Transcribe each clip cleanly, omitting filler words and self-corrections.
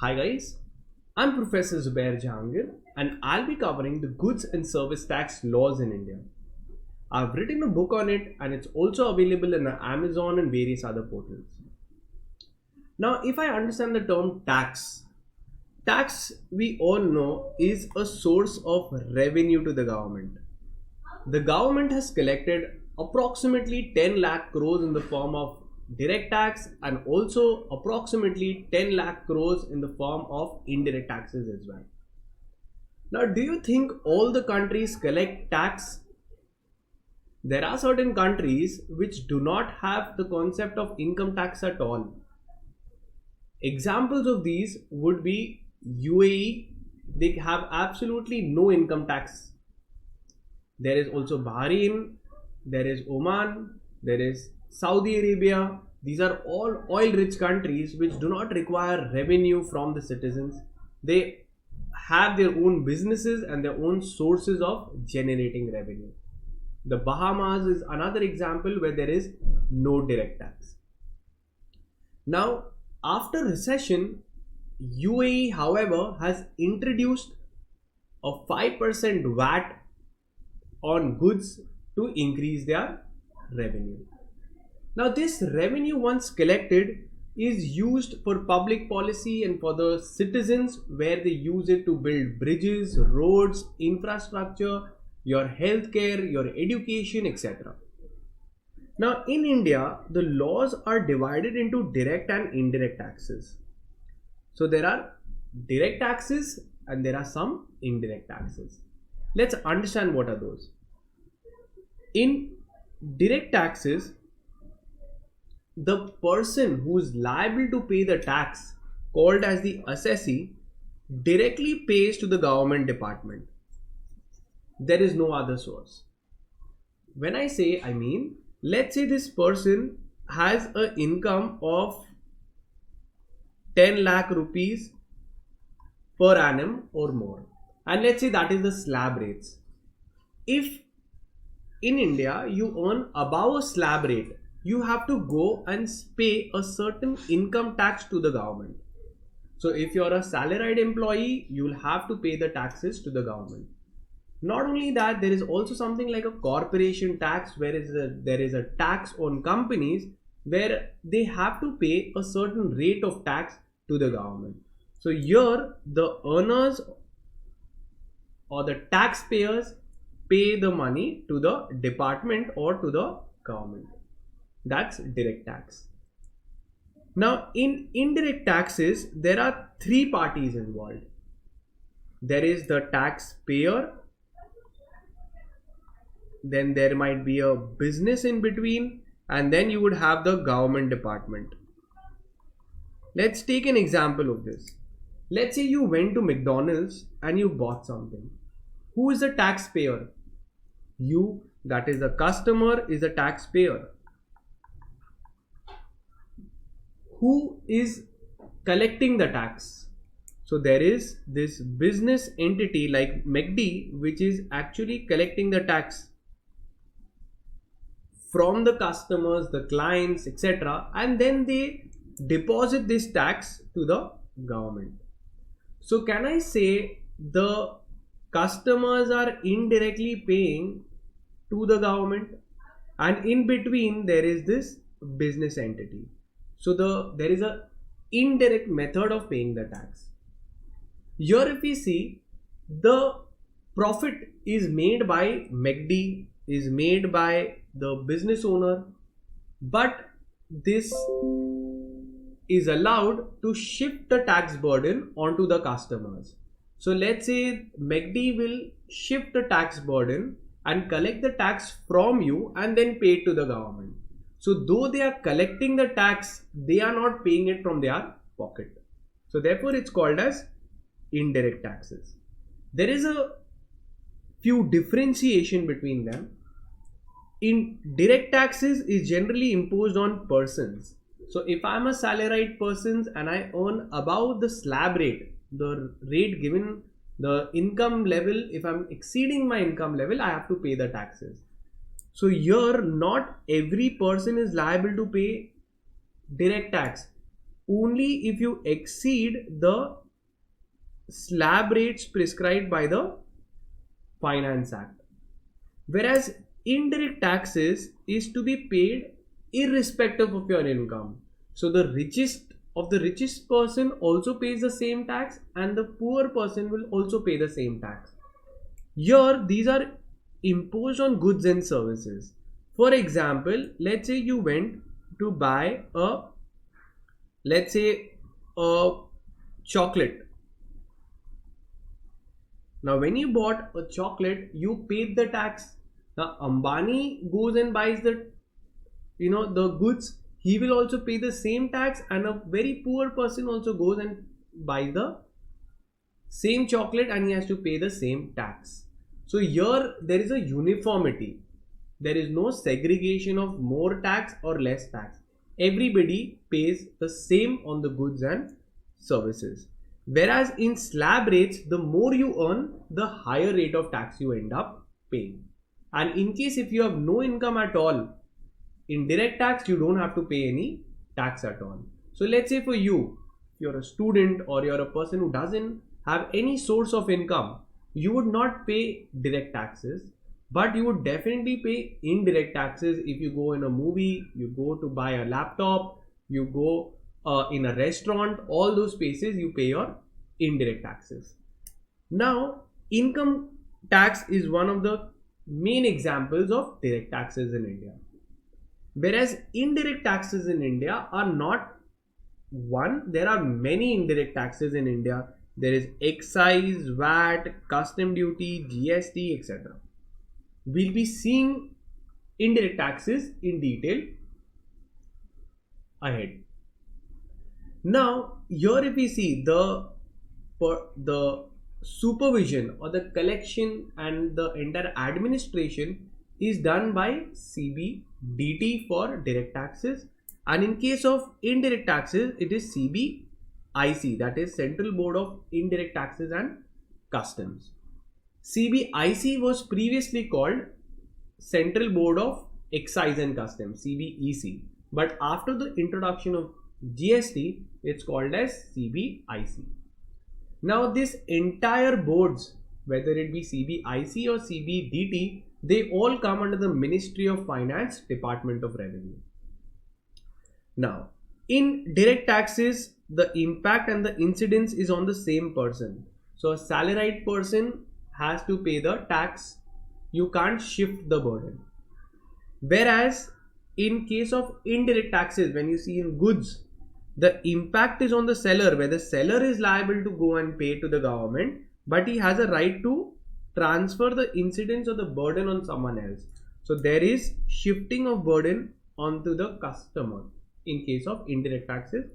Hi guys, I'm Professor Zubair Jahangir and I'll be covering the goods and service tax laws in India. I've written a book on it and it's also available in Amazon and various other portals. Now, if I understand the term tax we all know is a source of revenue to the government. The government has collected approximately 10 lakh crores in the form of direct tax and also approximately 10 lakh crores in the form of indirect taxes as well. Now, do you think all the countries collect tax? There are certain countries which do not have the concept of income tax at all. Examples of these would be UAE, they have absolutely no income tax. There is also Bahrain, there is Oman, there is Saudi Arabia. These are all oil rich countries which do not require revenue from the citizens. They have their own businesses and their own sources of generating revenue. The Bahamas is another example where there is no direct tax. Now, after recession, UAE, however, has introduced a 5% VAT on goods to increase their revenue. Now, this revenue, once collected, is used for public policy and for the citizens, where they use it to build bridges, roads, infrastructure, your healthcare, your education, etc. Now, in India, the laws are divided into direct and indirect taxes. So, there are direct taxes and there are some indirect taxes. Let's understand what are those. In direct taxes, the person who is liable to pay the tax, called as the assessee, directly pays to the government department. There is no other source. When I say, I mean, let's say this person has an income of 10 lakh rupees per annum or more, and let's say that is the slab rates. If in India you earn above a slab rate, you have to go and pay a certain income tax to the government. So if you're a salaried employee, you'll have to pay the taxes to the government. Not only that, there is also something like a corporation tax, where there is a tax on companies where they have to pay a certain rate of tax to the government. So here the earners or the taxpayers pay the money to the department or to the government. That's direct tax. Now, in indirect taxes, there are three parties involved. There is the taxpayer, then there might be a business in between, and then you would have the government department. Let's take an example of this. Let's say you went to McDonald's and you bought something. Who is the taxpayer? You, that is the customer, is a taxpayer. Who is collecting the tax? So there is this business entity like McD, which is actually collecting the tax from the customers, the clients, etc., and then they deposit this tax to the government. So can I say the customers are indirectly paying to the government, and in between there is this business entity? So there is a indirect method of paying the tax. Here if we see, the profit is made by McD, is made by the business owner, but this is allowed to shift the tax burden onto the customers. So let's say McD will shift the tax burden and collect the tax from you and then pay it to the government. So though they are collecting the tax, they are not paying it from their pocket. So therefore it's called as indirect taxes. There is a few differentiation between them. In direct taxes is generally imposed on persons. So if I'm a salaried person and I earn above the slab rate, the rate given, the income level, if I'm exceeding my income level, I have to pay the taxes. So here not every person is liable to pay direct tax. only if you exceed the slab rates prescribed by the Finance Act. Whereas indirect taxes is to be paid irrespective of your income. So the richest person also pays the same tax, and the poor person will also pay the same tax. Here, these are imposed on goods and services. For example, let's say you went to buy let's say a chocolate. Now, when you bought a chocolate, you paid the tax. Now, Ambani goes and buys the goods. He will also pay the same tax, and a very poor person also goes and buys the same chocolate, and he has to pay the same tax. So here there is a uniformity. There is no segregation of more tax or less tax. Everybody pays the same on the goods and services. Whereas in slab rates, the more you earn, the higher rate of tax you end up paying. And in case if you have no income at all, in direct tax, you don't have to pay any tax at all. So let's say for you, if you're a student or you're a person who doesn't have any source of income, you would not pay direct taxes, but you would definitely pay indirect taxes if you go in a movie, you go to buy a laptop, you go in a restaurant, all those places you pay your indirect taxes. Now, income tax is one of the main examples of direct taxes in India. Whereas indirect taxes in India are not one, there are many indirect taxes in India. There is excise, VAT, custom duty, GST, etc. We'll be seeing indirect taxes in detail ahead. Now, here if we see the supervision or the collection and the entire administration is done by CBDT for direct taxes, and in case of indirect taxes it is CBIC, that is Central Board of Indirect Taxes and Customs. CBIC was previously called Central Board of Excise and Customs, CBEC, but after the introduction of GST it's called as CBIC. Now this entire boards, whether it be CBIC or CBDT, they all come under the Ministry of Finance, Department of Revenue. Now, in direct taxes, the impact and the incidence is on the same person. So a salaried person has to pay the tax. You can't shift the burden. Whereas in case of indirect taxes, when you see in goods, the impact is on the seller, where the seller is liable to go and pay to the government, but he has a right to transfer the incidence or the burden on someone else. So there is shifting of burden onto the customer in case of indirect taxes,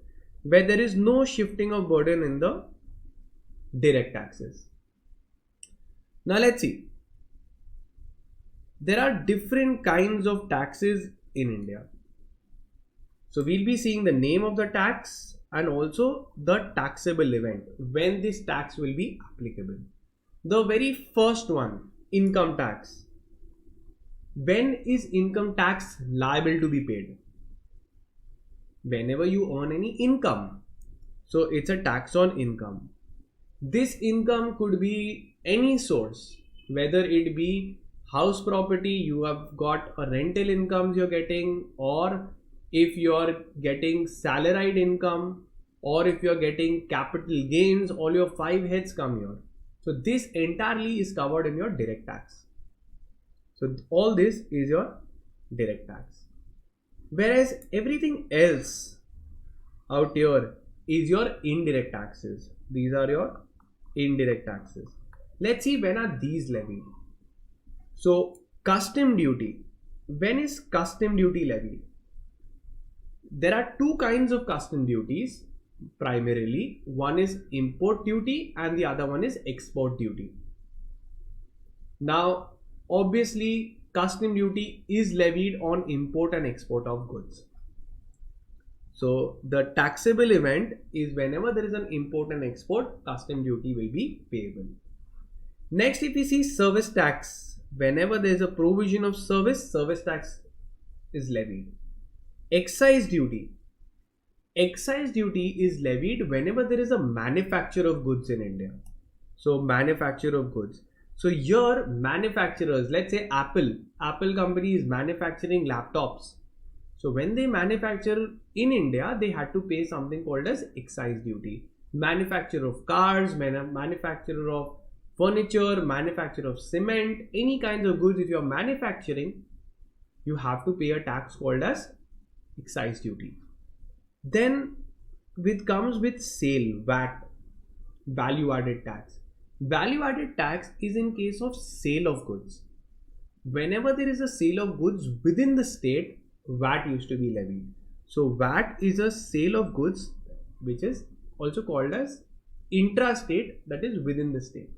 where there is no shifting of burden in the direct taxes. Now let's see. There are different kinds of taxes in India. So we'll be seeing the name of the tax and also the taxable event, when this tax will be applicable. The very first one, income tax. When is income tax liable to be paid? Whenever you earn any income. So it's a tax on income. This income could be any source, whether it be house property, you have got a rental income you're getting, or if you're getting salaried income, or if you're getting capital gains, all your 5 heads come here. So this entirely is covered in your direct tax. So all this is your direct tax. Whereas everything else out here is your indirect taxes. These are your indirect taxes. Let's see when are these levied. So custom duty. When is custom duty levied? There are two kinds of custom duties primarily. One is import duty and the other one is export duty. Now obviously custom duty is levied on import and export of goods. So the taxable event is whenever there is an import and export, custom duty will be payable. Next, if we see service tax, whenever there is a provision of service tax is levied. Excise duty. excise duty is levied whenever there is a manufacture of goods in India. So manufacture of goods. So here manufacturers, let's say Apple company is manufacturing laptops. So when they manufacture in India, they had to pay something called as excise duty. Manufacturer of cars, manufacturer of furniture, manufacturer of cement, any kinds of goods, if you're manufacturing, you have to pay a tax called as excise duty. Then it comes with sale, VAT, value added tax. Value added tax is in case of sale of goods. Whenever there is a sale of goods within the state, VAT used to be levied. So VAT is a sale of goods which is also called as intrastate, that is within the state.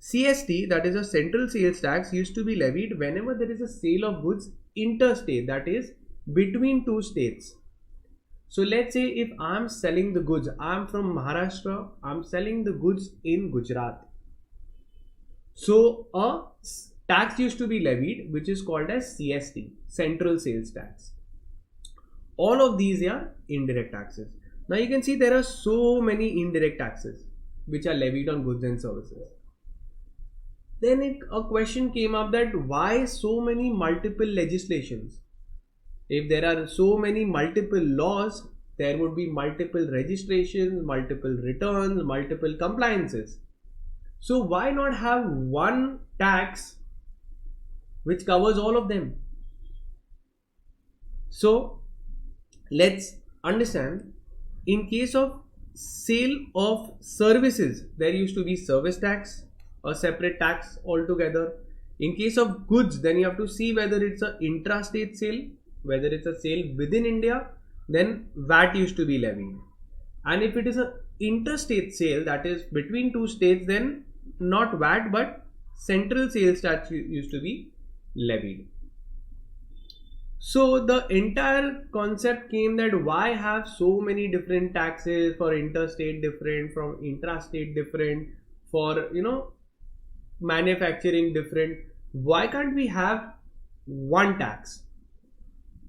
CST, that is a central sales tax, used to be levied whenever there is a sale of goods interstate, that is between two states. So let's say if I'm selling the goods, I'm from Maharashtra, I'm selling the goods in Gujarat. So a tax used to be levied which is called as CST, central sales tax. All of these are indirect taxes. Now you can see there are so many indirect taxes which are levied on goods and services. Then a question came up that why so many multiple legislations? If there are so many multiple laws, there would be multiple registrations, multiple returns, multiple compliances. So why not have one tax which covers all of them? So let's understand, in case of sale of services, there used to be service tax, a separate tax altogether. In case of goods, then you have to see whether it's an intrastate sale, whether it's a sale within India, then VAT used to be levied. And if it is an interstate sale, that is between two states, then not VAT but central sales tax used to be levied. So the entire concept came that why have so many different taxes, for interstate different, from intrastate different, for manufacturing different. Why can't we have one tax?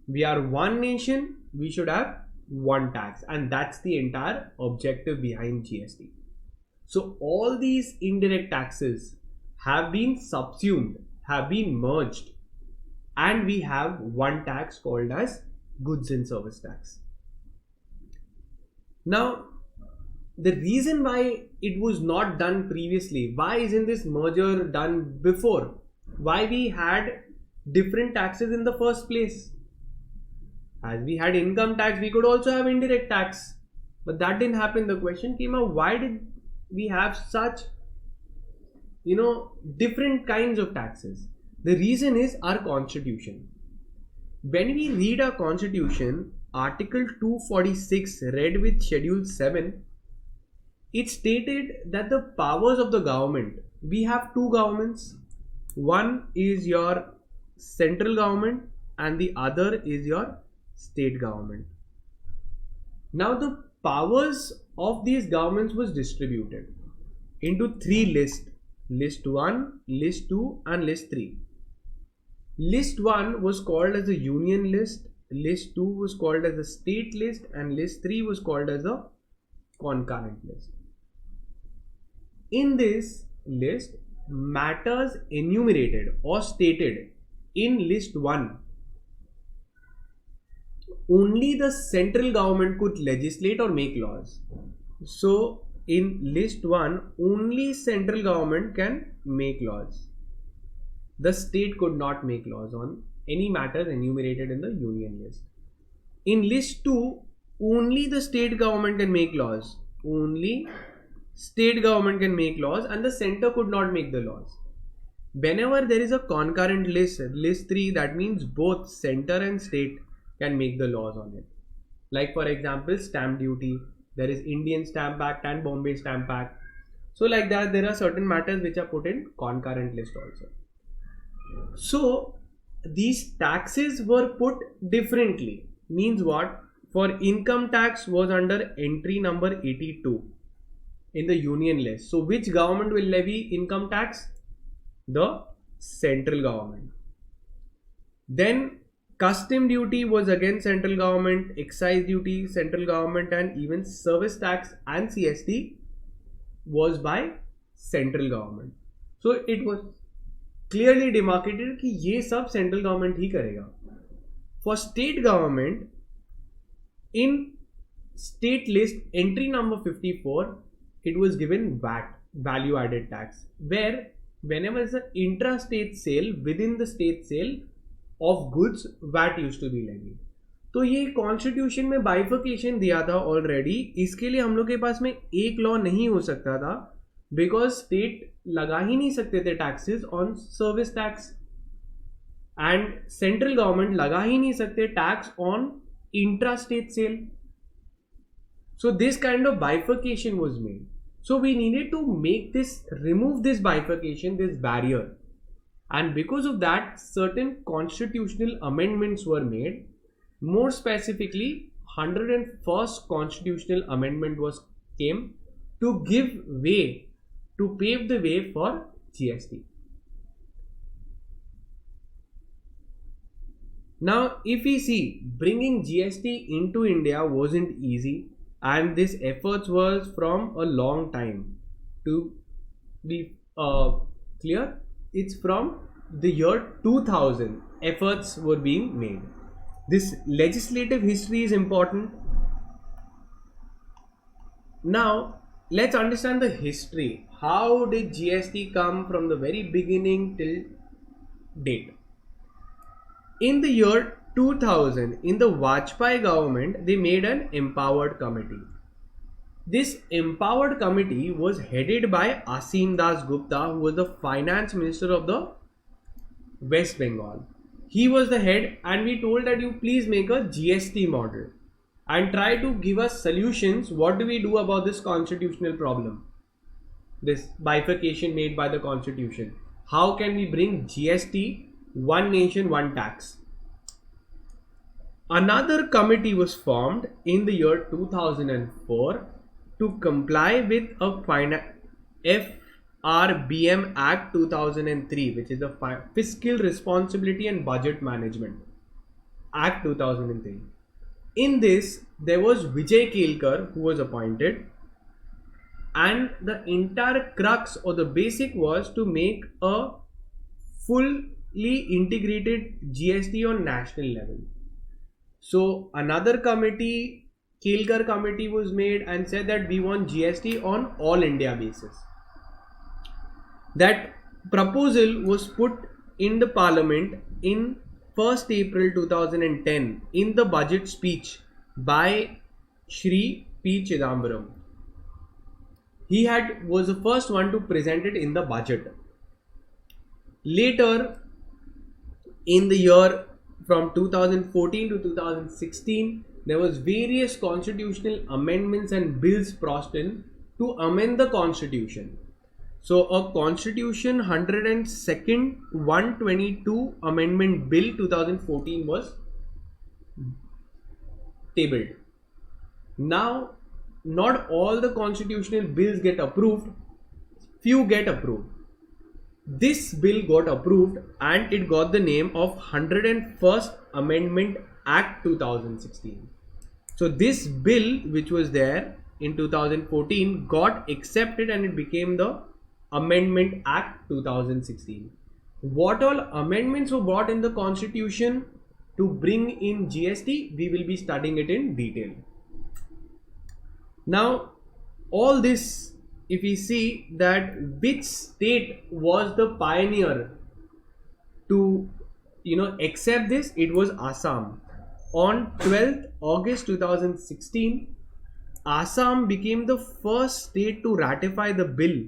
We are one nation, we should have one tax, and that's the entire objective behind GST. So all these indirect taxes have been subsumed, have been merged, and we have one tax called as goods and service tax. Now, the reason why it was not done previously, why isn't this merger done before? Why we had different taxes in the first place? As we had income tax, we could also have indirect tax, but that didn't happen. The question came up, why did we have such different kinds of taxes? The reason is our constitution. When we read our constitution, article 246 read with schedule 7, it stated that the powers of the government, we have two governments. One is your central government and the other is your state government. Now the powers of these governments was distributed into three lists: list 1, list 2 and list 3. List 1 was called as a union list, list 2 was called as a state list, and list 3 was called as a concurrent list. In this list, matters enumerated or stated in list 1, only the central government could legislate or make laws. So in list 1, only central government can make laws. The state could not make laws on any matters enumerated in the union list. In list 2, only the state government can make laws. Only state government can make laws and the center could not make the laws. Whenever there is a concurrent list, list 3, that means both center and state can make the laws on it. Like for example, stamp duty, there is Indian Stamp Act and Bombay Stamp Act. So like that, there are certain matters which are put in concurrent list also. So these taxes were put differently. Means what? For income tax was under entry number 82 in the union list. So which government will levy income tax? The central government. Then Custom duty was again central government, excise duty central government, and even service tax and CST was by central government. So it was clearly demarcated कि ये सब central government ही करेगा. For state government, in state list entry number 54, it was given VAT, value added tax, where whenever it's an intra-state sale, within the state sale of goods, VAT used to be levied. तो ये constitution में bifurcation दिया था already. इसके लिए हम लोग के पास में एक लॉ नहीं हो सकता था, बिकॉज स्टेट लगा ही नहीं सकते थे taxes on service tax, and central government लगा ही नहीं सकते tax on intra state sale. So this kind of bifurcation was made. So we needed to make this, remove this bifurcation, this barrier, and because of that certain constitutional amendments were made. More specifically, 101st constitutional amendment came to give way, to pave the way for GST. Now if we see, bringing GST into India wasn't easy, and this efforts was from a long time. To be clear, it's from the year 2000 efforts were being made. This legislative history is important. Now let's understand the history. How did GST come from the very beginning till date? In the year 2000, in the Vajpayee government, they made an empowered committee. This empowered committee was headed by Asim Das Gupta, who was the finance minister of the West Bengal. He was the head, and we told that you please make a GST model and try to give us solutions. What do we do about this constitutional problem? This bifurcation made by the constitution. How can we bring GST, one nation, one tax? Another committee was formed in the year 2004 to comply with a FRBM Act 2003, which is the Fiscal Responsibility and Budget Management Act 2003. In this, there was Vijay Kelkar who was appointed, and the entire crux or the basic was to make a fully integrated GST on national level. So another committee, Kelkar committee, was made and said that we want GST on all India basis. That proposal was put in the parliament in 1st April 2010 in the budget speech by Shri P. Chidambaram. He was the first one to present it in the budget. Later, in the year from 2014 to 2016, there was various constitutional amendments and bills passed in to amend the constitution. So a Constitution 102nd 122 Amendment Bill 2014 was tabled. Now, not all the constitutional bills get approved, few get approved. This bill got approved and it got the name of 101st Amendment Act 2016. So this bill, which was there in 2014, got accepted and it became the Amendment Act 2016. What all amendments were brought in the constitution to bring in GST, we will be studying it in detail. Now all this, if we see that which state was the pioneer to accept this, it was Assam. On 12th August 2016, Assam became the first state to ratify the bill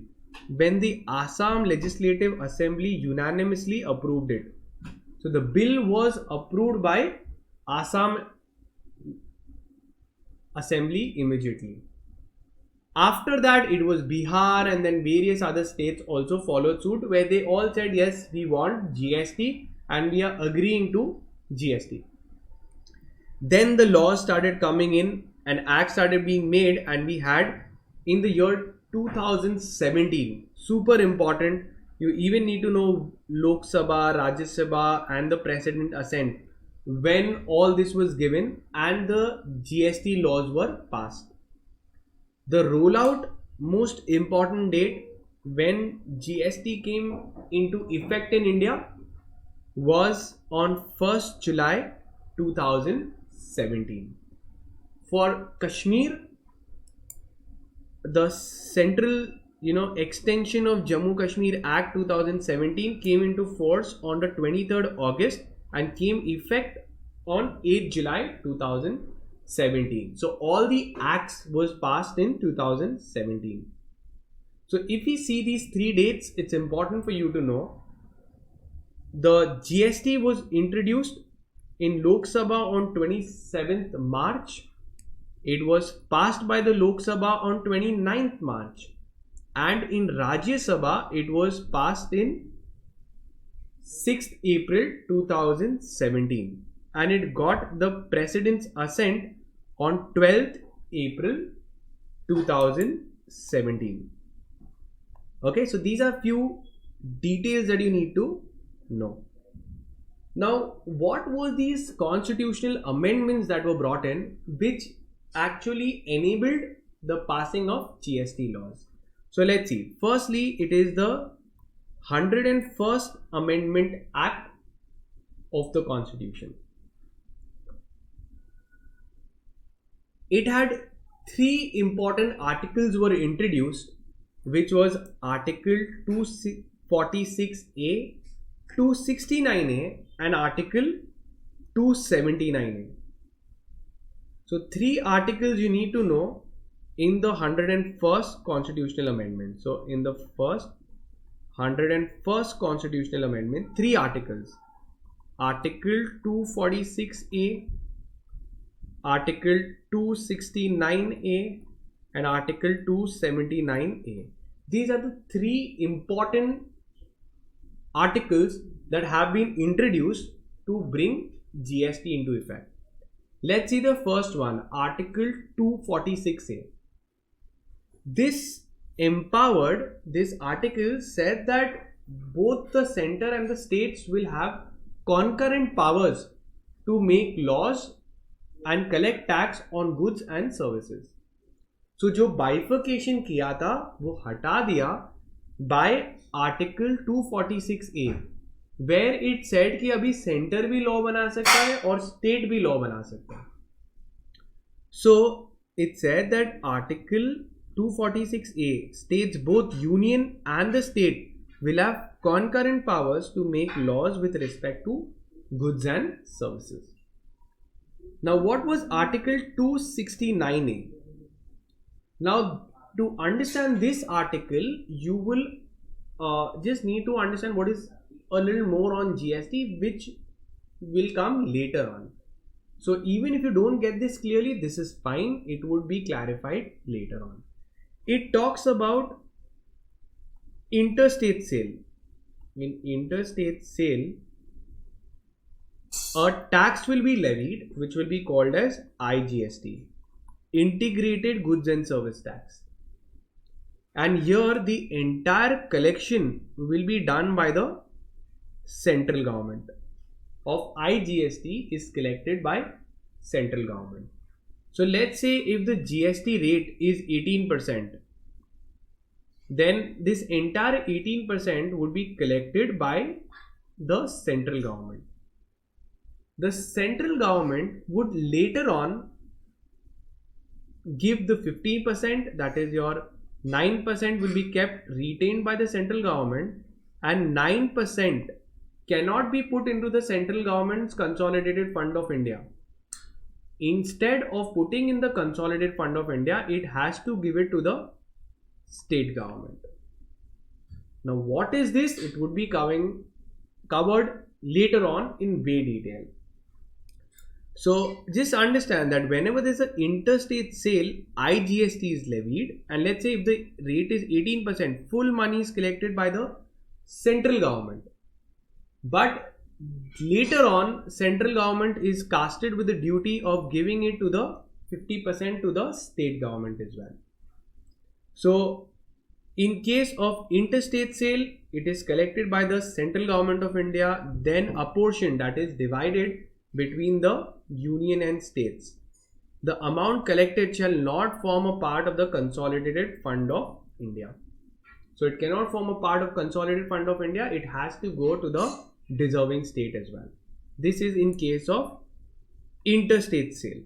when the Assam Legislative Assembly unanimously approved it. So the bill was approved by Assam Assembly immediately. After that, it was Bihar, and then various other states also followed suit, where they all said yes, we want GST and we are agreeing to GST. Then the laws started coming in and acts started being made, and we had in the year 2017, super important, you even need to know Lok Sabha, Rajya Sabha and the President assent. when all this was given and the GST laws were passed. The rollout most important date when GST came into effect in India was on 1st July 2017. For Kashmir, the central extension of Jammu Kashmir Act 2017 came into force on the 23rd August and came effect on 8th July 2017. So all the acts was passed in 2017. So if we see these three dates, it's important for you to know the GST was introduced in Lok Sabha on 27th March. It was passed by the Lok Sabha on 29th March. And in Rajya Sabha, it was passed in 6th April 2017. And it got the President's assent on 12th April 2017. Okay, so these are few details that you need to know. Now, what were these constitutional amendments that were brought in which actually enabled the passing of GST laws? So let's see. Firstly, it is the 101st Amendment Act of the Constitution. It had three important articles were introduced, which was Article 246A, 269A and Article 279A. So three articles you need to know in the 101st Constitutional Amendment. So in the first 101st Constitutional Amendment, three articles: Article 246A, Article 269A and Article 279A. These are the three important articles that have been introduced to bring GST into effect. Let's see the first one, Article 246A. This article said that both the center and the states will have concurrent powers to make laws and collect tax on goods and services. So जो bifurcation किया था वो हटा दिया by Article 246A, where it said कि अभी center भी law बना सकता है और state भी law बना सकता है. So it said that Article 246A states both union and the state will have concurrent powers to make laws with respect to goods and services. Now, what was Article 269A? Now, to understand this article, you will just need to understand what is a little more on GST, which will come later on. So, even if you don't get this clearly, this is fine. It would be clarified later on. It talks about interstate sale. In interstate sale, a tax will be levied, which will be called as IGST, Integrated Goods and Service Tax. And here the entire collection will be done by the central government. Of IGST is collected by central government. So let's say if the GST rate is 18%, then this entire 18% would be collected by the central government. The central government would later on give the 50%, that is your 9% will be kept retained by the central government, and 9% cannot be put into the central government's Consolidated Fund of India. Instead of putting in the Consolidated Fund of India, it has to give it to the state government. Now, what is this? It would be covered later on in way detail. So just understand that whenever there's an interstate sale, IGST is levied, and let's say if the rate is 18%, full money is collected by the central government. But later on, central government is casted with the duty of giving it to the 50% to the state government as well. So in case of interstate sale, it is collected by the central government of India, then a portion, that is divided between the union and states. The amount collected shall not form a part of the consolidated fund of India. So it cannot form a part of consolidated fund of India. It has to go to the deserving state as well. This is in case of interstate sale.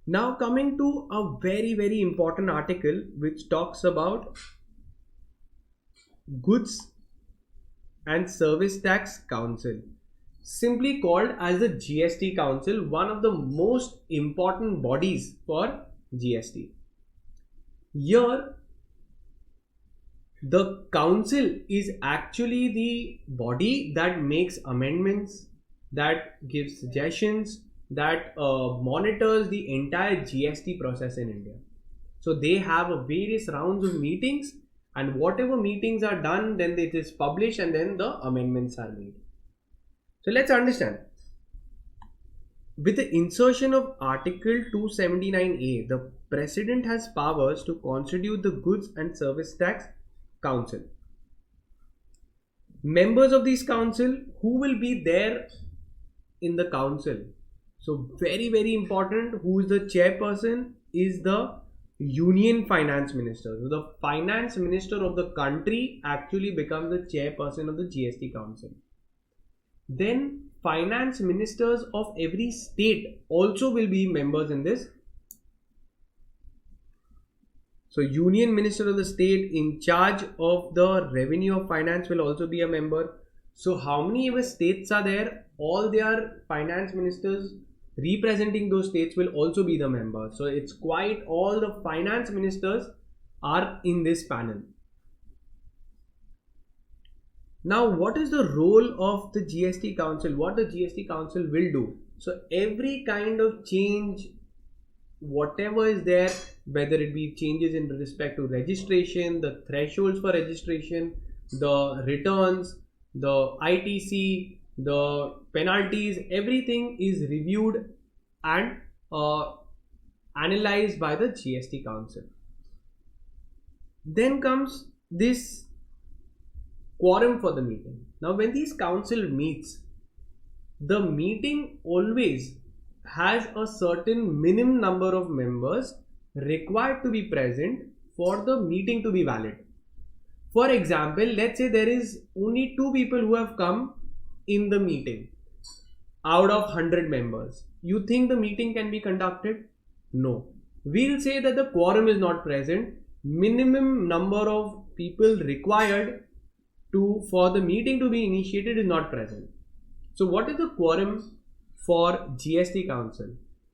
Now coming to a very important article which talks about Goods and Service Tax Council, simply called as the GST Council, one of the most important bodies for GST. Here, the council is actually the body that makes amendments, that gives suggestions, that monitors the entire GST process in India. So they have various rounds of meetings, and whatever meetings are done, then it is published and then the amendments are made. So let's understand. With the insertion of Article 279A, the President has powers to constitute the Goods and Service Tax Council. Members of this council, who will be there in the council? So very important, who is the chairperson is the Union Finance Minister. So the Finance Minister of the country actually becomes the chairperson of the GST Council. Then finance ministers of every state also will be members in this. So Union Minister of the state in charge of the revenue of finance will also be a member. So how many ever states are there? All their finance ministers representing those states will also be the members. So it's quite all the finance ministers are in this panel. Now, what is the role of the GST Council? What the GST Council will do? So every kind of change, whatever is there, whether it be changes in respect to registration, the thresholds for registration, the returns, the ITC, the penalties, everything is reviewed and analyzed by the GST Council. Then comes this quorum for the meeting. Now when this council meets, the meeting always has a certain minimum number of members required to be present for the meeting to be valid. For example, let's say there is only 2 people who have come in the meeting out of 100 members. You think the meeting can be conducted? No. We'll say that the quorum is not present. Minimum number of people required for the meeting to be initiated is not present. So what is the quorum for GST Council?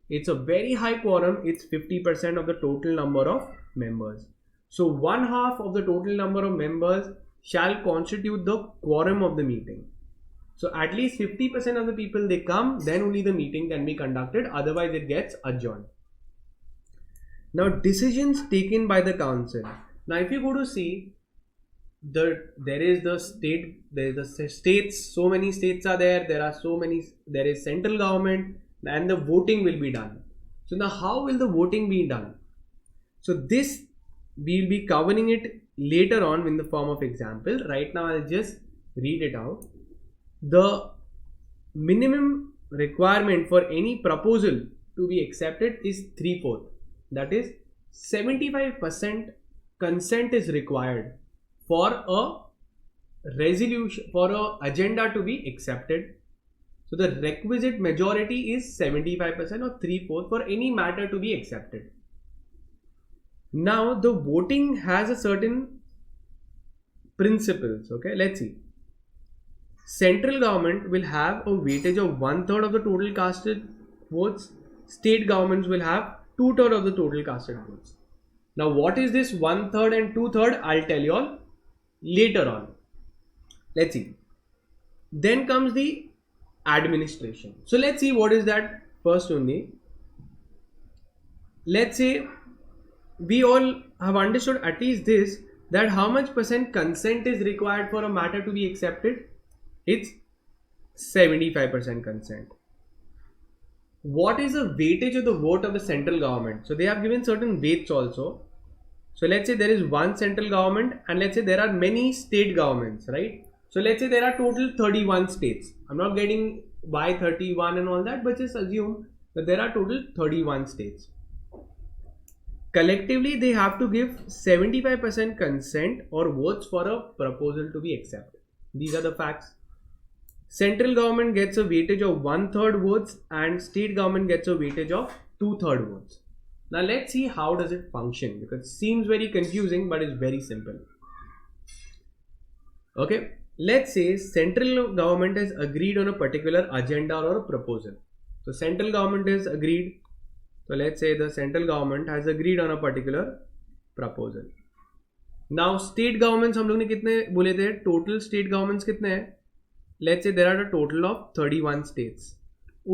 It's a very high quorum. It's 50% of the total number of members. So 1/2 of the total number of members shall constitute the quorum of the meeting. So at least 50% of the people they come, then only the meeting can be conducted. Otherwise it gets adjourned. Now decisions taken by the council. Now if you go to see, there is the states, so many states are there, there is central government, and the voting will be done. So now how will the voting be done? So this we'll be covering it later on in the form of example. Right now I'll just read it out. The minimum requirement for any proposal to be accepted is 3/4. That is 75% consent is required for a resolution, for a agenda to be accepted. So the requisite majority is 75% or 3/4 for any matter to be accepted. Now the voting has a certain principles. Okay, let's see. Central government will have a weightage of 1/3 of the total casted votes. State governments will have 2/3 of the total casted votes. Now what is this 1/3 and 2/3? I'll tell you all later on. Let's see. Then comes the administration. So let's see what is that first only. Let's say we all have understood at least this, that how much % consent is required for a matter to be accepted. It's 75% consent. What is the weightage of the vote of the central government? So they have given certain weights also. So let's say there is one central government and let's say there are many state governments, right? So let's say there are total 31 states. I'm not getting why 31 and all that, but just assume that there are total 31 states. Collectively, they have to give 75% consent or votes for a proposal to be accepted. These are the facts. Central government gets a weightage of 1/3 votes and state government gets a weightage of 2/3 votes. Now let's see how does it function, because it seems very confusing, but it's very simple. Okay, let's say central government has agreed on a particular agenda or a proposal. So central government has agreed. So let's say the central government has agreed on a particular proposal. Now state governments हम लोग ने कितने बोले थे? Total state governments कितने हैं? Let's say there are a total of 31 states.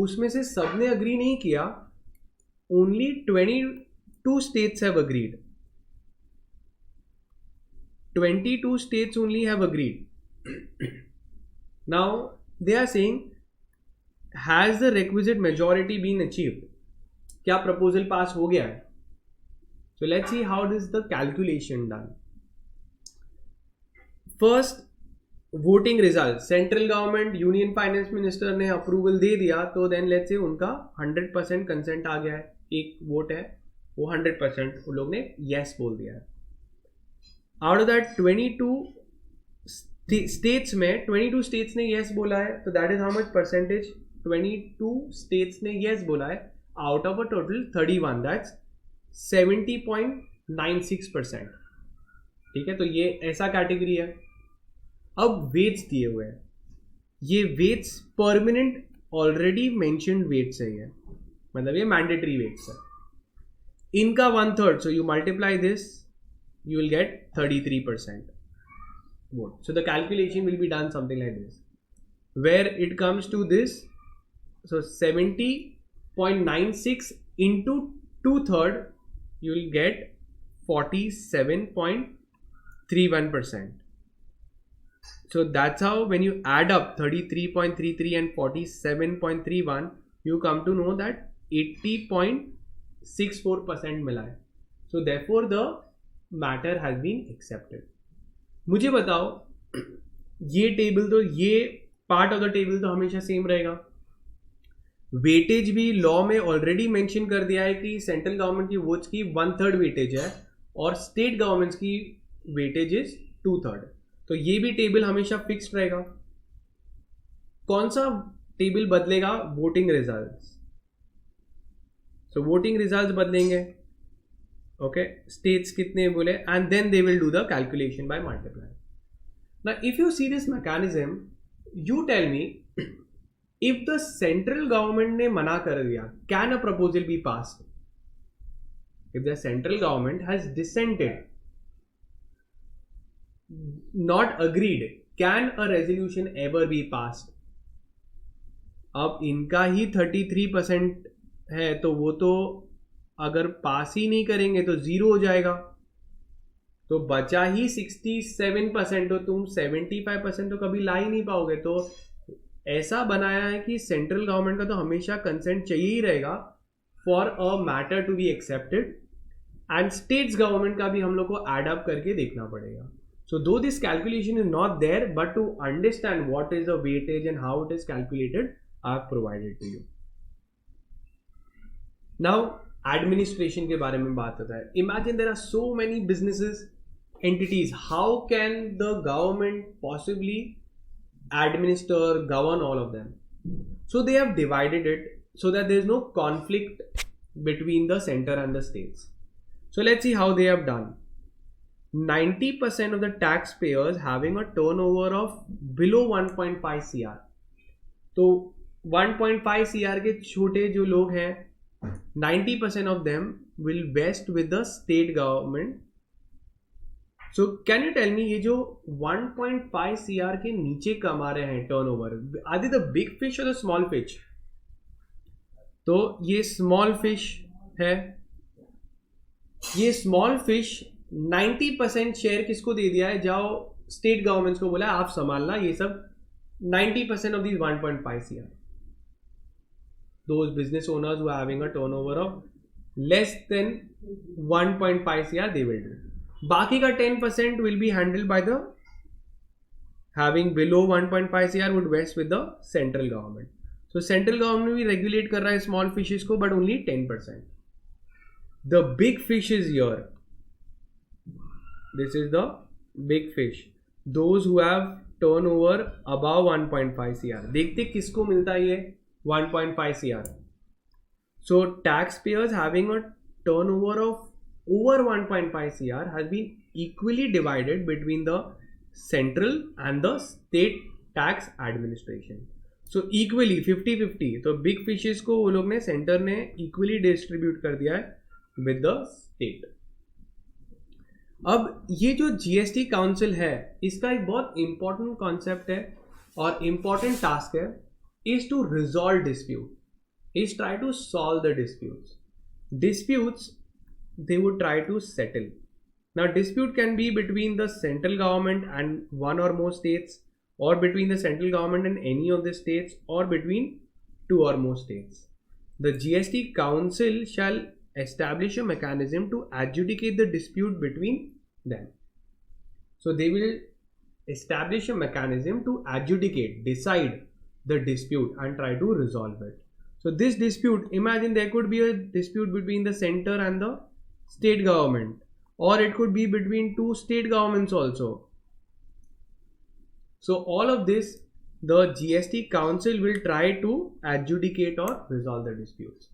उसमें से सबने agree नहीं किया. Only 22 states have agreed. 22 states only have agreed. Now they are saying, has the requisite majority been achieved? क्या proposal pass हो गया है? So let's see how is the calculation done. First, voting result. Central government, union finance minister ने approval दे दिया, तो then let's say उनका 100% consent आ गया है. एक vote है, वो 100% उन लोग ने yes बोल दिया है. Out of that 22 states में 22 states ने yes बोला है, तो that is how much percentage? 22 states ने yes बोला है out of a total 31, that's 70.96%. ठीक है, तो ये ऐसा कैटेगरी है. अब वेट्स दिए हुए हैं. ये weights permanent already mentioned weights है, ये मतलब ये मैंडेटरी वेट्स है. इनका 1/3, so you multiply this, you will get 33% vote. So the calculation will be done something like this, where it comes to this. So 70.96 into 2/3, you will get 47.31%. So that's how when you add up 33.33 and 47.31, you come to know that 80.64% मिला है. So therefore the matter has been accepted. मुझे बताओ, ये table तो ये part of the table तो हमेशा same रहेगा. वेटेज भी लॉ में ऑलरेडी मेंशन कर दिया है कि सेंट्रल गवर्नमेंट की वोट्स की 1/3 वेटेज है और स्टेट गवर्नमेंट्स की वेटेज इज 2/3. तो ये भी टेबल हमेशा फिक्स्ड रहेगा. कौन सा टेबल बदलेगा? Voting results. So voting results बदलेंगे. ओके, स्टेट्स कितने बोले, and then they will do the calculation by multiply. Now if you see this mechanism, you tell me, if the central government ने मना कर दिया, can a proposal be passed? If the central government has dissented, not agreed, can a resolution ever be passed? अब इनका ही 33% है, तो वो तो अगर पास ही नहीं करेंगे तो 0 हो जाएगा. तो बचा ही 67%, तो तुम 75% तो कभी ला ही नहीं पाओगे. तो ऐसा बनाया है कि सेंट्रल गवर्नमेंट का तो हमेशा कंसेंट चाहिए ही रहेगा for a matter to be accepted, and states government का भी हम लोग को एड अप करके देखना पड़ेगा. सो दो this calculation is not there, but to understand what is the weightage and how it is calculated, I have provided to you. Now administration के बारे में बात होता है. Imagine there are so many businesses, entities, how can the government possibly administer, govern all of them? So they have divided it so that there is no conflict between the center and the states. So let's see how they have done. 90% of the taxpayers having a turnover of below 1.5 CR. तो 1.5 CR के छोटे जो लोग हैं, 90% of them will vest with the state government. So can you tell me, ये जो 1.5 CR के नीचे कमा रहे हैं turnover, are they the big fish और द स्मॉल फिश? तो ये स्मॉल फिश है. ये स्मॉल फिश 90% शेयर किसको दे दिया है? जाओ स्टेट गवर्नमेंट्स को बोला आप संभालना ये सब 90% of these 1.5 CR. Those business owners who are having a turnover of less than 1.5 CR, they will do. बाकी का 10% will be handled by the having below 1.5 crore would vest with the central government. So central government भी regulate कर रहा है small fishes को, but only 10%. The big fish is here. This is the big fish. Those who have turnover above 1.5 crore. देखते किसको मिलता है ये 1.5 crore. So taxpayers having a turnover of over 1.5 crore has been equally divided between the central and the state tax administration. So equally 50-50. तो big fishes को वो लोग ने center ने equally distribute कर दिया है with the state. अब ये जो GST काउंसिल है इसका एक बहुत इंपॉर्टेंट कॉन्सेप्ट है और इंपॉर्टेंट टास्क है is to resolve dispute, is try to solve the disputes they would try to settle. Now dispute can be between the central government and one or more states, or between the central government and any of the states, or between two or more states. The GST council shall establish a mechanism to adjudicate the dispute between them. So they will establish a mechanism to adjudicate, decide the dispute and try to resolve it. So this dispute, imagine there could be a dispute between the center and the state government, or it could be between two state governments also. So all of this, the GST council will try to adjudicate or resolve the disputes.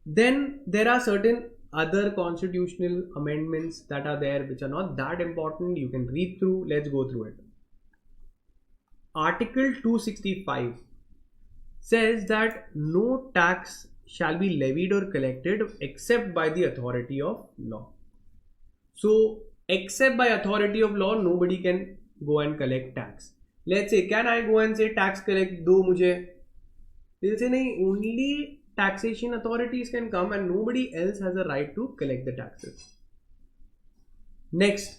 Then there are certain other constitutional amendments that are there which are not that important. You can read through. Let's go through it. Article 265 says that no tax shall be levied or collected except by the authority of law. So except by authority of law, nobody can go and collect tax. Let's say, can I go and say tax collect do mujhe? They'll say nahi, only taxation authorities can come and nobody else has a right to collect the taxes. Next,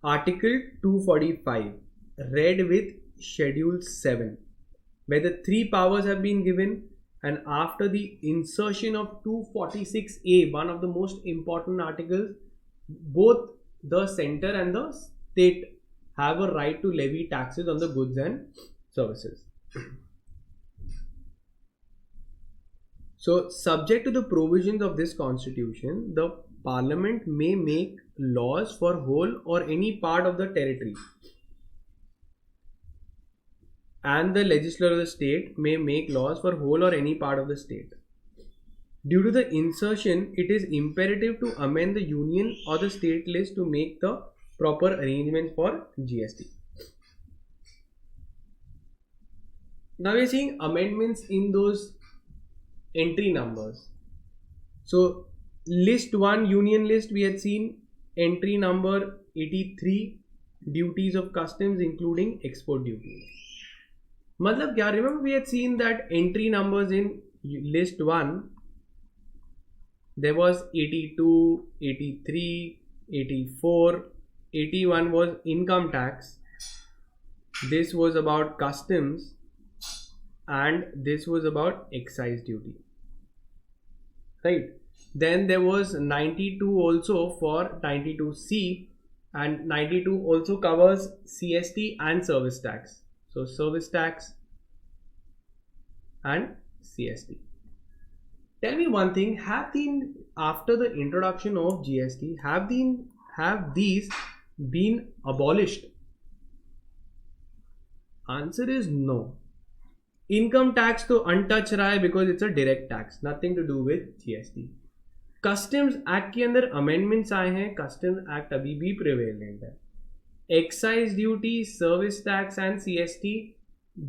Article 245 read with Schedule 7, where the three powers have been given, and after the insertion of 246A, one of the most important articles, both the center and the state have a right to levy taxes on the goods and services. So subject to the provisions of this constitution, the Parliament may make laws for whole or any part of the territory, and the legislature of the state may make laws for whole or any part of the state. Due to the insertion, it is imperative to amend the union or the state list to make the proper arrangements for GST. Now we are seeing amendments in those entry numbers. So list 1, union list, we had seen entry number 83, duties of customs including export duty. Matlab kya? Remember we had seen that entry numbers in list 1, there was 82, 83, 84, 81 was income tax, this was about customs, and this was about excise duty, right? Then there was 92 also for 92C, and 92 also covers CST and service tax. So service tax and CST. Tell me one thing, after the introduction of GST, have these been abolished? Answer is no. Income tax to untouched रहा है because it's a direct tax, nothing to do with GST. Customs Act के अंदर amendments आए हैं, Customs Act अभी भी prevalent है. Excise duty, service tax and CST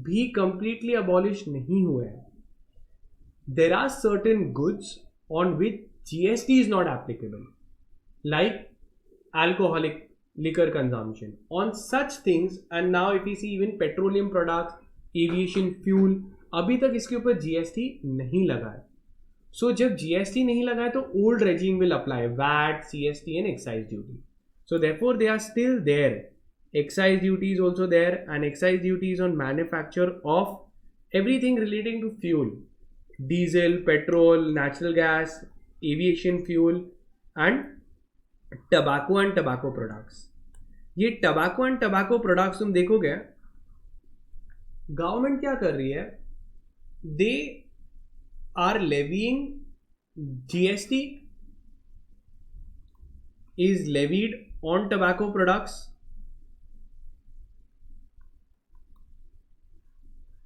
भी completely abolished नहीं हुए हैं. There are certain goods on which GST is not applicable, like alcoholic liquor consumption. On such things, and now if you see even petroleum products, aviation fuel, अभी तक इसके ऊपर GST नहीं लगा है. सो जब जीएसटी नहीं लगा है तो old regime will apply, VAT, CST and excise duty. So therefore they are still there. Excise duty is also there, and excise duty is on manufacture of everything relating to fuel, diesel, petrol, natural gas, aviation fuel and tobacco and tobacco products. ये tobacco and tobacco products तुम देखोगे government क्या कर रही है, they are levying GST is levied on tobacco products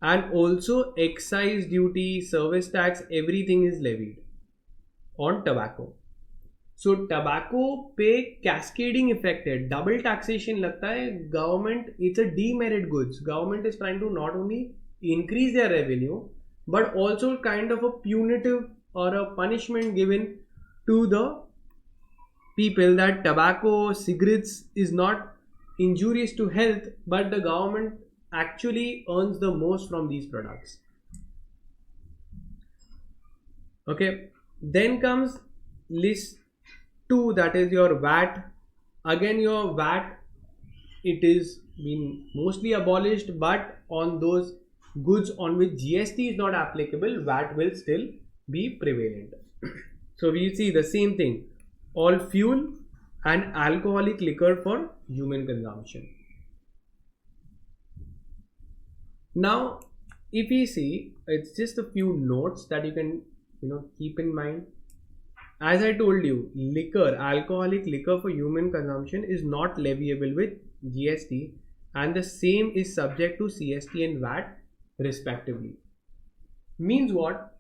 and also excise duty, service tax, everything is levied on tobacco. So tobacco पे cascading effect है, double taxation लगता है. Government, it's a demerit goods. Government is trying to not only increase their revenue but also kind of a punitive or a punishment given to the people that tobacco, cigarettes is not injurious to health, but the government actually earns the most from these products. Okay, then comes list 2, that is your VAT. Again, your VAT, it is been mostly abolished, but on those goods on which GST is not applicable, VAT will still be prevalent. So we see the same thing, all fuel and alcoholic liquor for human consumption. Now, if we see, it's just a few notes that you can keep in mind. As I told you, liquor, alcoholic liquor for human consumption is not leviable with GST, and the same is subject to CST and VAT respectively. Means what?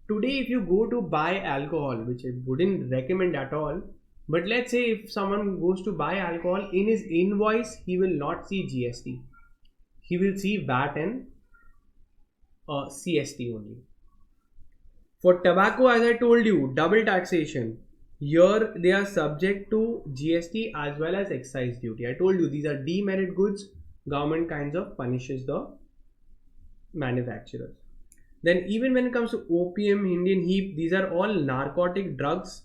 Today if you go to buy alcohol, which I wouldn't recommend at all, but let's say if someone goes to buy alcohol, in his invoice he will not see GST, he will see VAT and CST only. For tobacco, as I told you, double taxation. Here they are subject to GST as well as excise duty. I told you these are demerit goods. Government kinds of punishes the manufacturers. Then even when it comes to opium, Indian hemp, these are all narcotic drugs.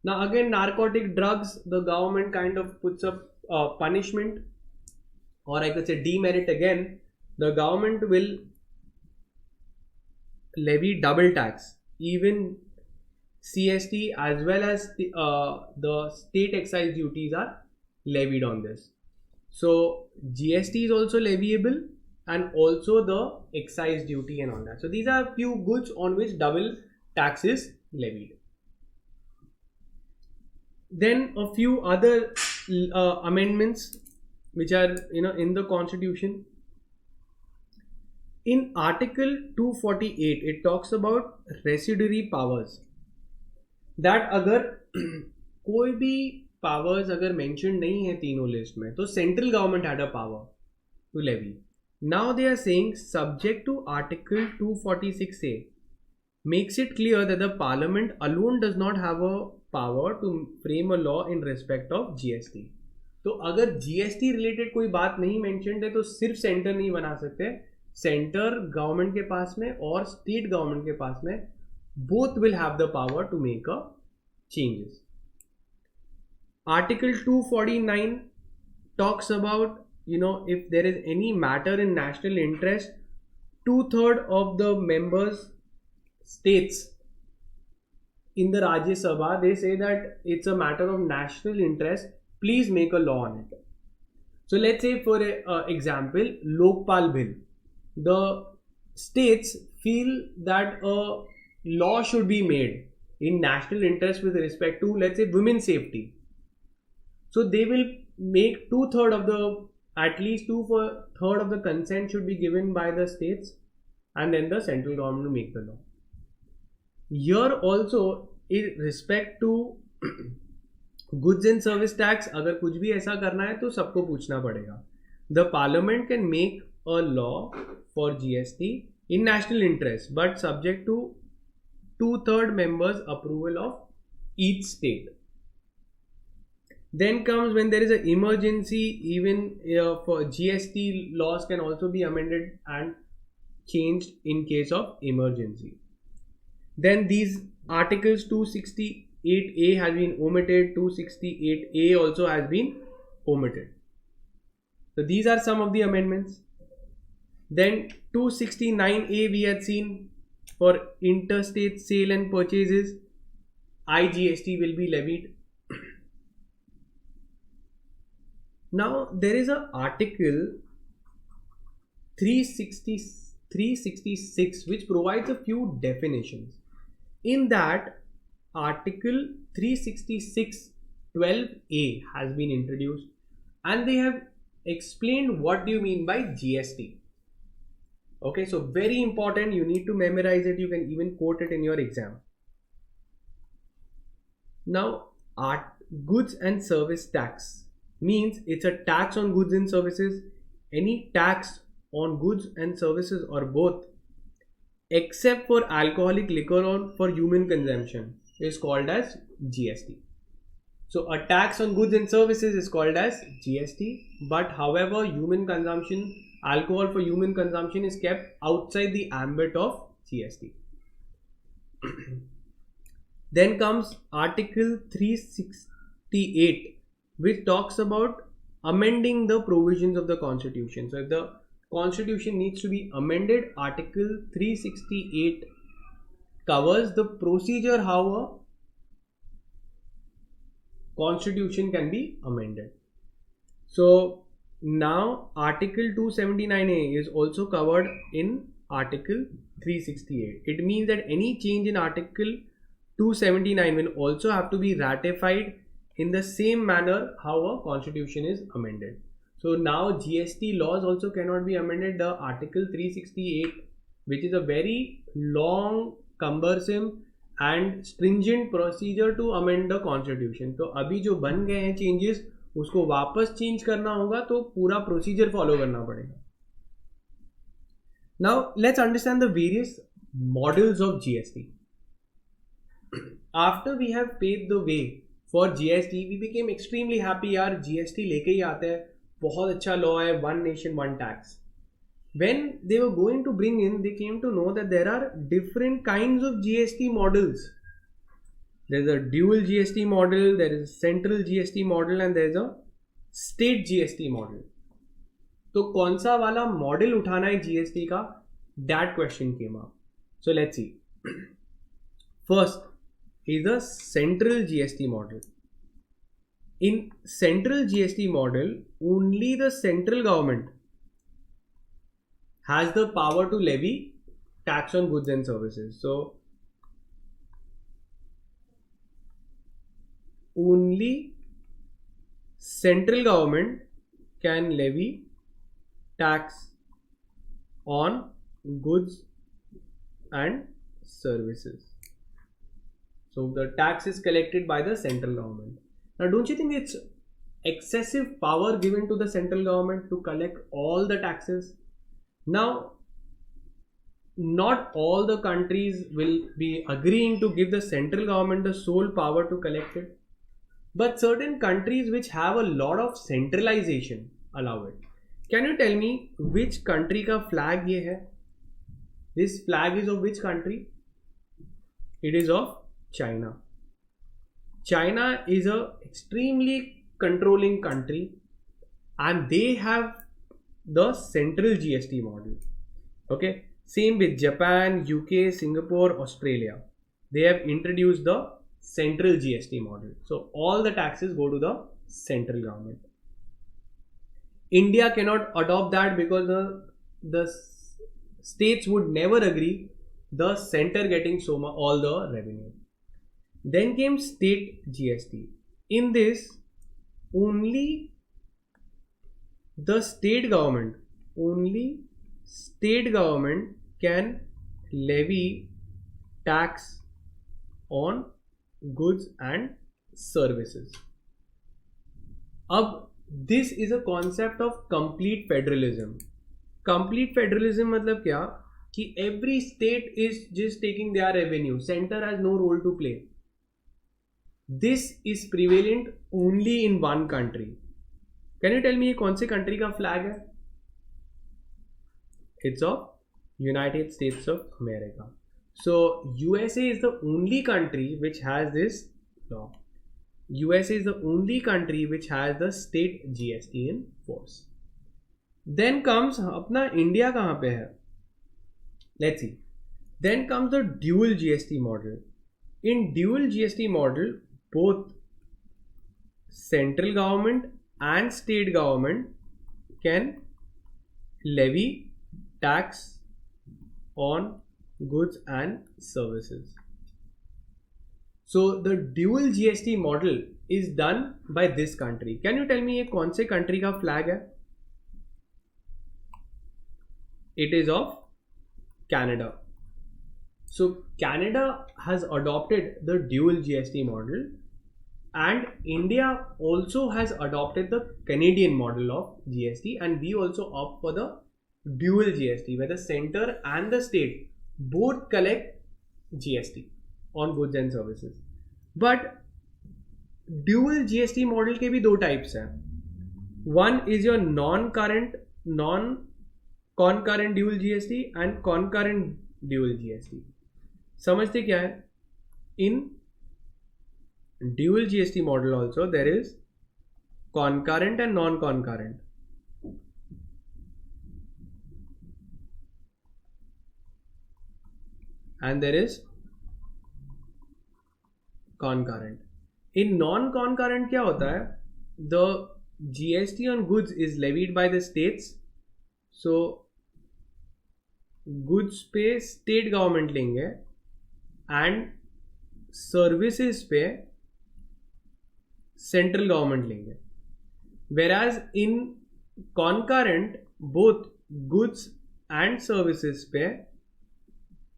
Now again, narcotic drugs, the government kind of puts up punishment, or I could say demerit again. The government will levy double tax, even CST as well as the state excise duties are levied on this. So GST is also leviable, and also the excise duty and all that. So these are few goods on which double tax is levied. Then a few other amendments which are in the constitution. In Article 248, it talks about residuary powers. That अगर कोई भी powers अगर mentioned नहीं है तीनों list में, तो central government had a power to levy. Now they are saying subject to Article 246A makes it clear that the Parliament alone does not have a power to frame a law in respect of GST. तो अगर GST related कोई बात नहीं mentioned है तो सिर्फ centre नहीं बना सकते. सेंटर गवर्नमेंट के पास में और स्टेट गवर्नमेंट के पास में both will have the power to make a changes. Article 249 talks about if there is any matter in national interest, 2/3 of the members states in the Rajya Sabha, they say that it's a matter of national interest, please make a law on it. So let's say for example, Lokpal Bill, the states feel that a law should be made in national interest with respect to, let's say, women's safety. So they will make 2/3 of the, at least 2/3 of the consent should be given by the states, and then the central government will make the law. Here also, in respect to goods and service tax, अगर कुछ भी ऐसा करना है तो सबको पूछना पड़ेगा. The Parliament can make a law for GST in national interest, but subject to 2/3 members approval of each state. Then comes when there is an emergency, even for GST laws can also be amended and changed in case of emergency. Then these articles 268A has been omitted, 268A also has been omitted. So these are some of the amendments. Then 269A we had seen, for interstate sale and purchases, IGST will be levied. Now there is a article 360, 366 which provides a few definitions. In that article 366 12A has been introduced, and they have explained what do you mean by GST. Okay, so very important, you need to memorize it, you can even quote it in your exam. Now goods and service tax means it's a tax on goods and services. Any tax on goods and services or both except for alcoholic liquor or for human consumption is called as GST. So a tax on goods and services is called as GST, but however human consumption, alcohol for human consumption is kept outside the ambit of GST. Then comes Article 368, which talks about amending the provisions of the Constitution. So if the Constitution needs to be amended, Article 368 covers the procedure how a Constitution can be amended. So now Article 279A is also covered in Article 368. It means that any change in Article 279 will also have to be ratified in the same manner how a constitution is amended. So now GST laws also cannot be amended. The Article 368, which is a very long, cumbersome and stringent procedure to amend the constitution. तो अभी जो बन गए हैं changes, उसको वापस change करना होगा तो पूरा procedure follow करना पड़ेगा. Now let's understand the various models of GST. After we have paved the way for GST, we became extremely happy. यार GST लेके ही आते हैं, बहुत अच्छा law है, one nation one tax. When they were going to bring in, they came to know that there are different kinds of GST models. There is a dual GST model, there is a central GST model, and there is a state GST model. तो कौन सा वाला model उठाना है GST का? That question came up. So let's see. First is the central GST model. In central GST model, only the central government has the power to levy tax on goods and services. So only central government can levy tax on goods and services. So the tax is collected by the central government. Now don't you think it's excessive power given to the central government to collect all the taxes? Now, not all the countries will be agreeing to give the central government the sole power to collect it, but certain countries which have a lot of centralization allow it. Can you tell me which country ka flag ye hai? This flag is of which country? It is of China. China is a extremely controlling country and they have the central GST model. Okay, same with Japan, UK, Singapore, Australia. They have introduced the central GST model. So all the taxes go to the central government. India cannot adopt that because the states would never agree the center getting all the revenue. Then came state GST. In this, only the state government can levy tax on goods and services. Ab this is a concept of complete federalism. Complete federalism मतलब क्या कि every state is just taking their revenue. Center has no role to play. This is prevalent only in one country. Can you tell me कौन से country का flag है? It's of United States of America. So USA is the only country which has this law. USA is the only country which has the state GST in force. Then comes अपना India कहाँ पे है? Let's see. Then comes the dual GST model. In dual GST model, both central government and state government can levy tax on goods and services. So the dual GST model is done by this country. Can you tell me ये कौन से country का flag है? It is of Canada. So Canada has adopted the dual GST model, and India also has adopted the Canadian model of GST, and we also opt for the dual GST where the center and the state both collect GST on goods and services. But dual GST model के भी दो types हैं. One is your non-concurrent dual GST and concurrent dual GST. समझते क्या है? In dual GST model also there is concurrent and non-concurrent. And there is concurrent. In non-concurrent क्या होता है? The GST on goods is levied by the states. So goods पे state government लेंगे and services पे central government लेंगे. Whereas in concurrent both goods and services पे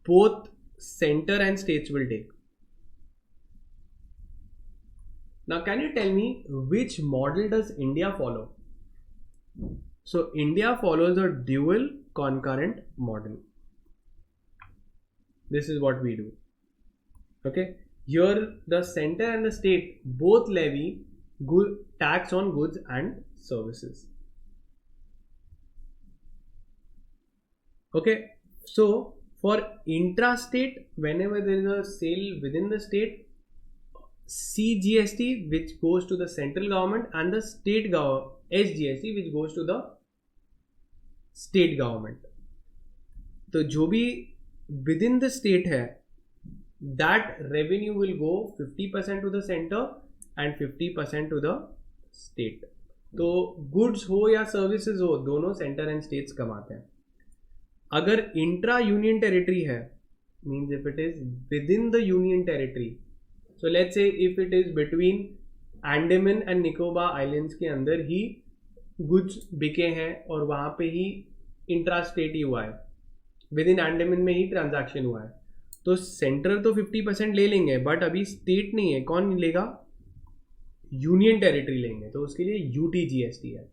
both center and states will take. Now can you tell me which model does India follow? So India follows a dual concurrent model. This is what we do. Okay, here the center and the state both levy tax on goods and services. Okay, so for intra-state, whenever there is a sale within the state, CGST which goes to the central government and the state government SGST which goes to the state government. तो जो भी within the state है, that revenue will go 50% to the center and 50% to the state. तो goods हो या services हो, दोनों center and states कमाते हैं. अगर इंट्रा यूनियन टेरिटरी है, means if it is with in the union territory, so let's say if it is between Andaman and Nicobar islands के अंदर ही गुड्स बिके हैं और वहाँ पे ही इंट्रा स्टेट ही हुआ है, विद इन अंडमान में ही ट्रांजैक्शन हुआ है, तो सेंट्रल तो 50% ले लेंगे, बट अभी स्टेट नहीं है, कौन लेगा? यूनियन टेरिटरी लेंगे, तो उसके लिए UTGST है.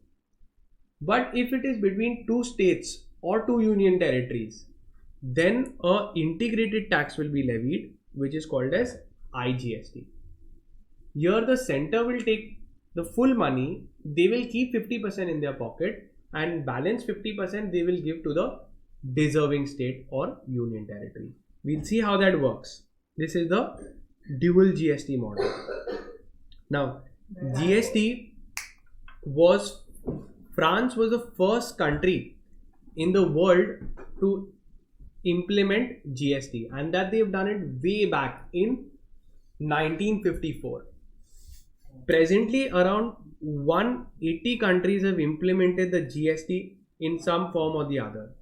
But if it is between two states or two union territories, then a integrated tax will be levied which is called as IGST. Here the center will take the full money, they will keep 50% in their pocket and balance 50% they will give to the deserving state or union territory. We'll see how that works. This is the dual GST model. Now GST was, France was the first country in the world to implement GST, and that they've done it way back in 1954. Presently around 180 countries have implemented the GST in some form or the other,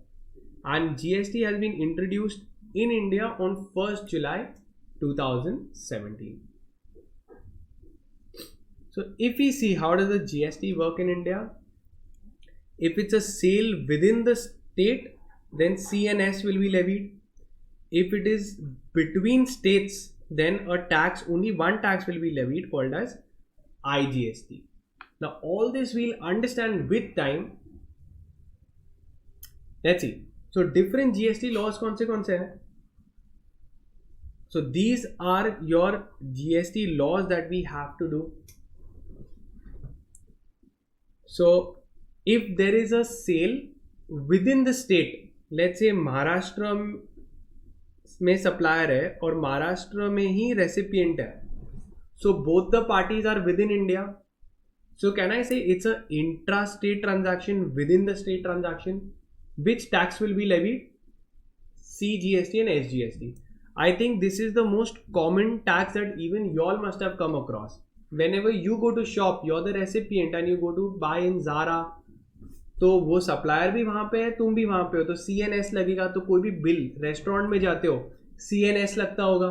and GST has been introduced in India on 1st July 2017. So if we see how does the GST work in India, if it's a sale within the state, then CNS will be levied. If it is between states, then only one tax will be levied called as IGST. Now all this we'll understand with time. Let's see. So different GST laws कौन से हैं? So these are your GST laws that we have to do. So if there is a sale within the state, let's say Maharashtra में supplier है और महाराष्ट्र में ही recipient है, so both the parties are within India. So can I say it's a intra-state transaction within the state transaction? Which tax will be levied? CGST and SGST. I think this is the most common tax that even y'all must have come across. whenever you go to shop, you're the recipient and you go to buy in Zara, तो वो supplier भी वहां पे है, तुम भी वहां पे हो, तो CNS लगेगा. तो कोई भी बिल रेस्टोरेंट में जाते हो CNS लगता होगा,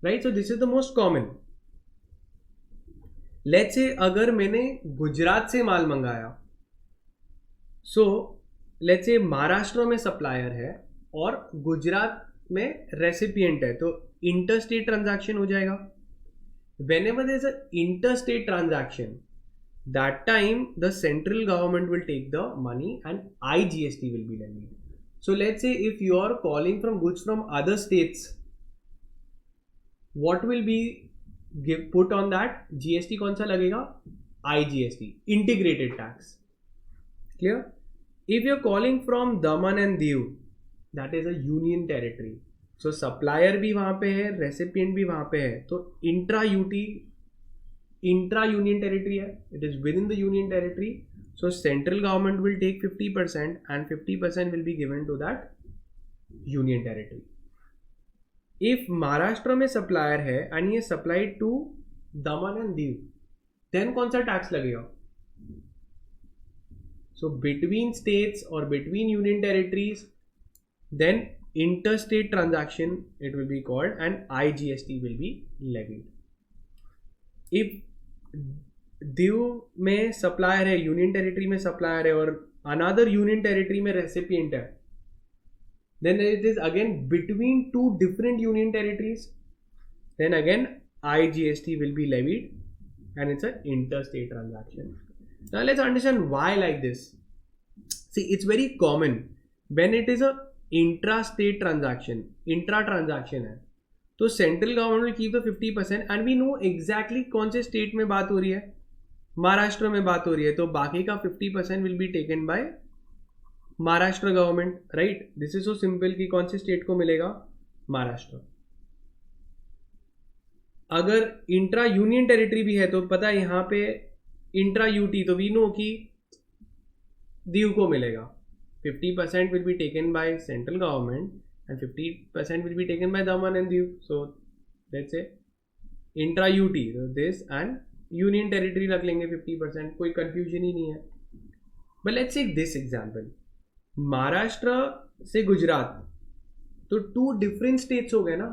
right. So this is the most common. Let's say अगर मैंने गुजरात से माल मंगाया, सो लेट्स से महाराष्ट्र में सप्लायर है और गुजरात में रेसिपिएंट है, तो इंटरस्टेट ट्रांजैक्शन हो जाएगा. whenever there's an interstate transaction, that time the central government will take the money and IGST will be levied. So let's say if you are calling from goods from other states, what will be put on that? GST कौन सा लगेगा? IGST, integrated tax. Clear? If you're calling from Daman and Diu, that is a union territory. So supplier भी वहाँ पे है, recipient भी वहाँ पे है, तो इंट्रा union territory है, it is within the union territory. So central government will take 50% and 50% will be given to that union territory. If Maharashtra में supplier है and ये supplied to Daman and Diu, then कौन सा tax लगेगा? So between states or between union territories, then interstate transaction it will be called and IGST will be levied. If Diu में supplier है, union territory में supplier है और another union territory में recipient है, then it is again between two different union territories, then again IGST will be levied and it's an interstate transaction. Now let's understand why like this. See, it's very common when it is a intra-state transaction, intra-transaction है, तो central government will keep the 50% and we know exactly कौन से state में बात हो रही है. महाराष्ट्र में बात हो रही है, तो बाकी का 50% will be taken by Maharashtra government, right. This is so simple कि कौन से स्टेट को मिलेगा? महाराष्ट्र. अगर इंट्रा यूनियन टेरिटरी भी है तो पता है यहाँ पे इंट्रा यूटी, तो वी नो कि दीव को मिलेगा. 50% will be taken by central government and 50% will be taken by Daman and Diu. So let's say intra UT, so this and union territory रख लेंगे 50%, कोई confusion ही नहीं है. But let's take this example. Maharashtra से गुजरात, तो 2 different states हो गए ना.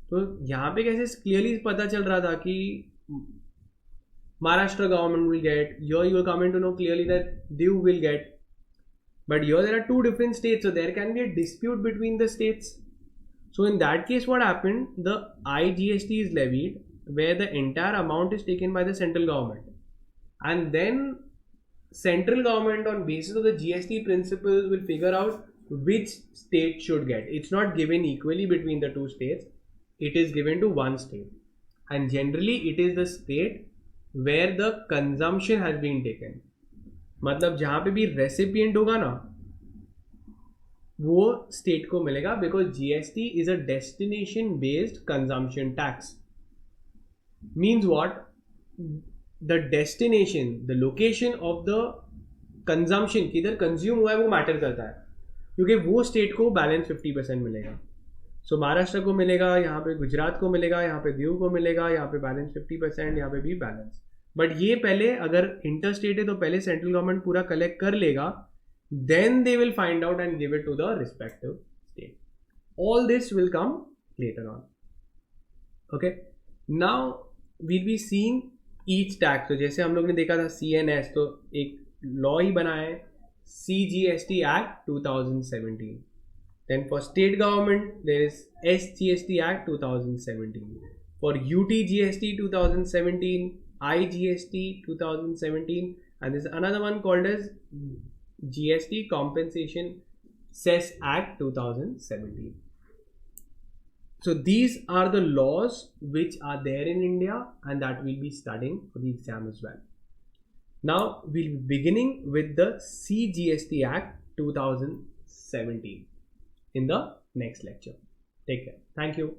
तो यहाँ पे कैसे क्लियरली पता चल रहा था कि Maharashtra government will get, here you are coming to know clearly that Diu will get. But here there are 2 different states, so there can be a dispute between the states. So in that case, what happened? The IGST is levied where the entire amount is taken by the central government, and then central government on basis of the GST principles will figure out which state should get. It's not given equally between the 2 states. It is given to one state, and generally it is the state where the consumption has been taken. मतलब जहाँ पे भी recipient होगा ना, वो state को मिलेगा, because GST is a destination based consumption tax. Means what? The destination, the location of the consumption, किधर कंज्यूम हुआ है वो मैटर करता है, क्योंकि वो स्टेट को बैलेंस 50% मिलेगा. सो महाराष्ट्र को मिलेगा, यहाँ पे गुजरात को मिलेगा, यहाँ पे दीव को मिलेगा, यहाँ पे बैलेंस 50%, यहाँ पे भी बैलेंस. बट ये पहले अगर इंटरस्टेट है तो पहले सेंट्रल गवर्नमेंट पूरा कलेक्ट कर लेगा, then they will find out and give it to the respective state. All this will come later on. Okay, now will be seeing each tax. तो जैसे हम लोग ने देखा था CNS, तो एक लॉ ही बना है CGST Act 2017. Then for state government there is SGST Act 2017. For UTGST 2017, IGST 2017, and there's another one called as GST Compensation Cess Act 2017. So these are the laws which are there in India and that we'll be studying for the exam as well. Now we'll be beginning with the CGST Act 2017 in the next lecture. Take care. Thank you.